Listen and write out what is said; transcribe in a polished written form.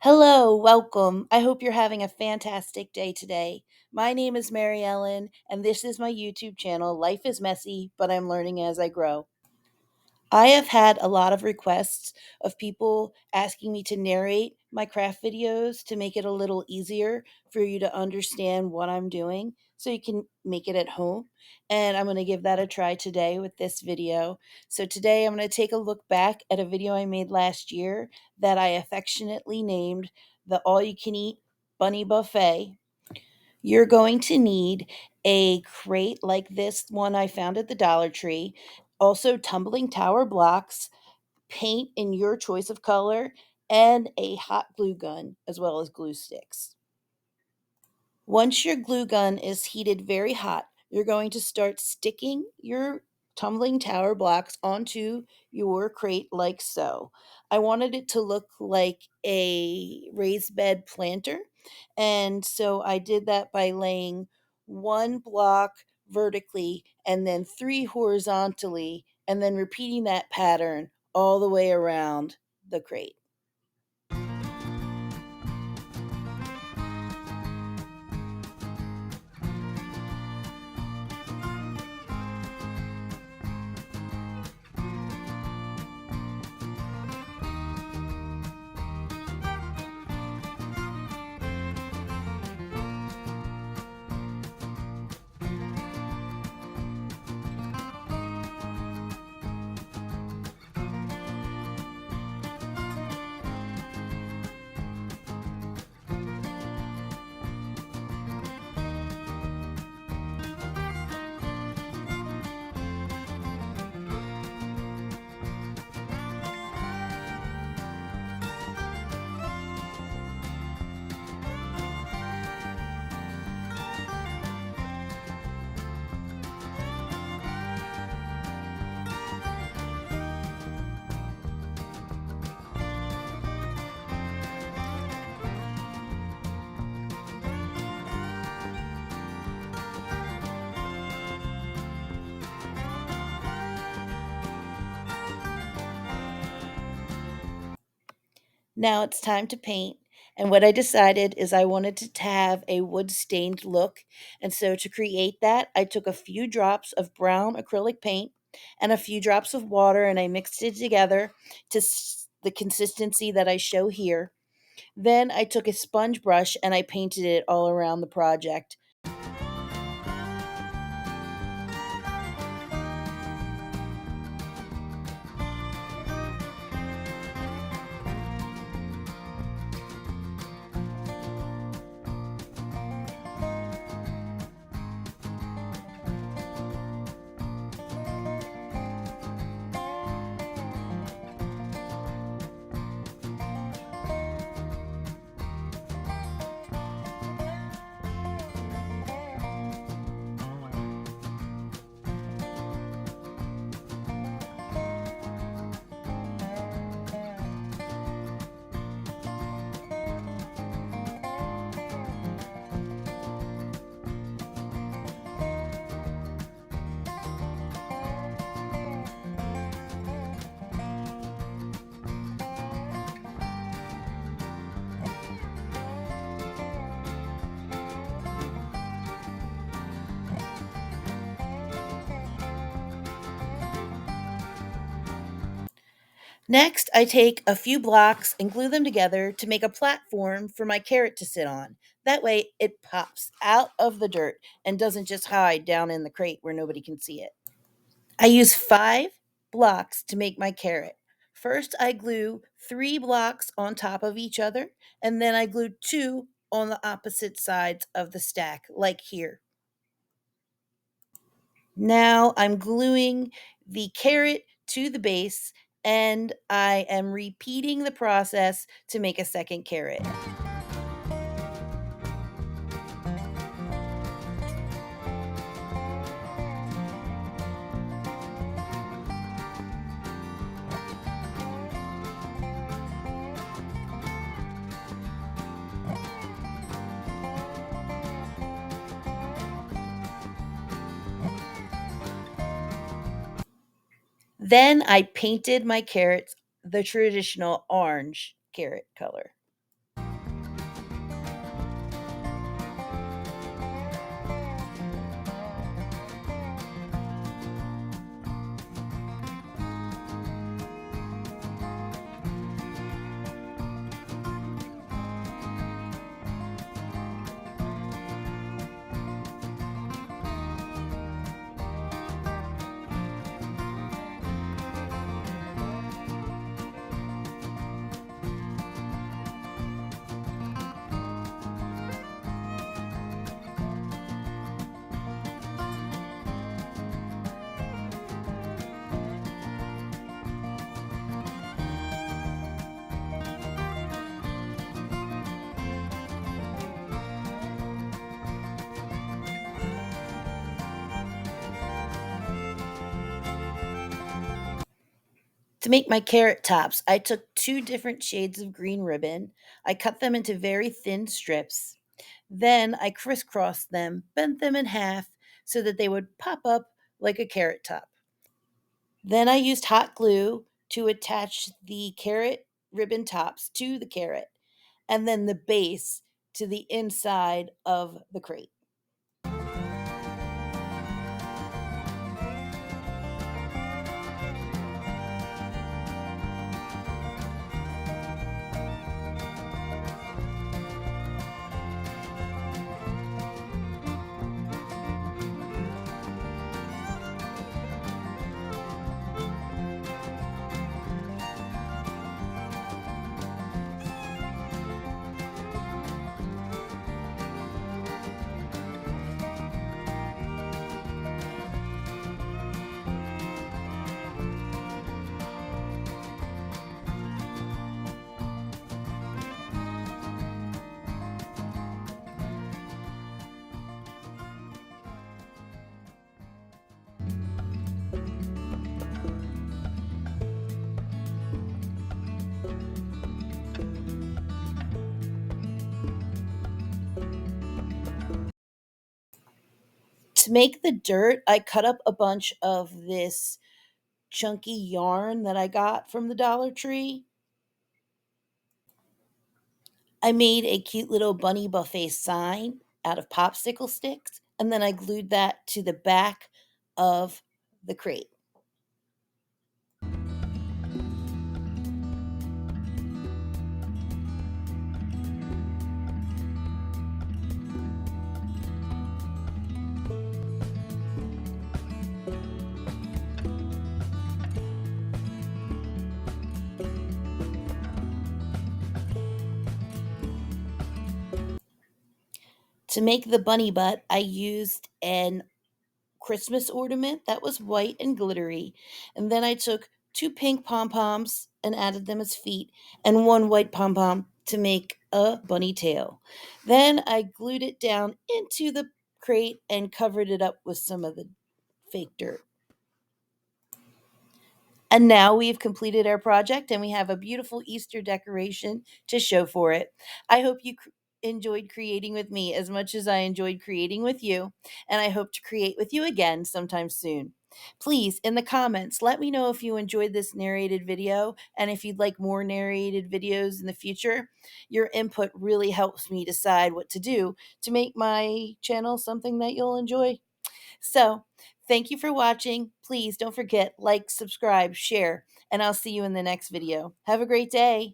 Hello, welcome. I hope you're having a fantastic day today. My name is Mary Ellen, and this is my YouTube channel. Life is messy, but I'm learning as I grow. I have had a lot of requests of people asking me to narrate my craft videos to make it a little easier for you to understand what I'm doing so you can make it at home. And I'm going to give that a try today with this video. So, today I'm going to take a look back at a video I made last year that I affectionately named the All You Can Eat Bunny Buffet. You're going to need a crate like this one I found at the Dollar Tree, also tumbling tower blocks, paint in your choice of color, and a hot glue gun as well as glue sticks. Once your glue gun is heated very hot, you're going to start sticking your tumbling tower blocks onto your crate like so. I wanted it to look like a raised bed planter, and so I did that by laying one block vertically and then three horizontally, and then repeating that pattern all the way around the crate. Now it's time to paint. And what I decided is I wanted to have a wood stained look. And so to create that, I took a few drops of brown acrylic paint and a few drops of water and I mixed it together to the consistency that I show here. Then I took a sponge brush and I painted it all around the project. Next, I take a few blocks and glue them together to make a platform for my carrot to sit on. That way, it pops out of the dirt and doesn't just hide down in the crate where nobody can see it. I use 5 blocks to make my carrot. First, I glue 3 blocks on top of each other, and then I glue two on the opposite sides of the stack, like here. Now I'm gluing the carrot to the base, and I am repeating the process to make a second carrot. Then I painted my carrots the traditional orange carrot color. To make my carrot tops, I took two different shades of green ribbon. I cut them into very thin strips. Then I crisscrossed them, bent them in half so that they would pop up like a carrot top. Then I used hot glue to attach the carrot ribbon tops to the carrot and then the base to the inside of the crate. To make the dirt, I cut up a bunch of this chunky yarn that I got from the Dollar Tree. I made a cute little bunny buffet sign out of popsicle sticks, and then I glued that to the back of the crate. To make the bunny butt, I used an Christmas ornament that was white and glittery, and then I took two pink pom poms and added them as feet, and one white pom pom to make a bunny tail. Then I glued it down into the crate and covered it up with some of the fake dirt. And now we've completed our project and we have a beautiful Easter decoration to show for it. I hope you enjoyed creating with me as much as I enjoyed creating with you, and I hope to create with you again sometime soon. Please, in the comments, let me know if you enjoyed this narrated video and if you'd like more narrated videos in the future. Your input really helps me decide what to do to make my channel something that you'll enjoy. So, thank you for watching. Please don't forget, like, subscribe, share, and I'll see you in the next video. Have a great day.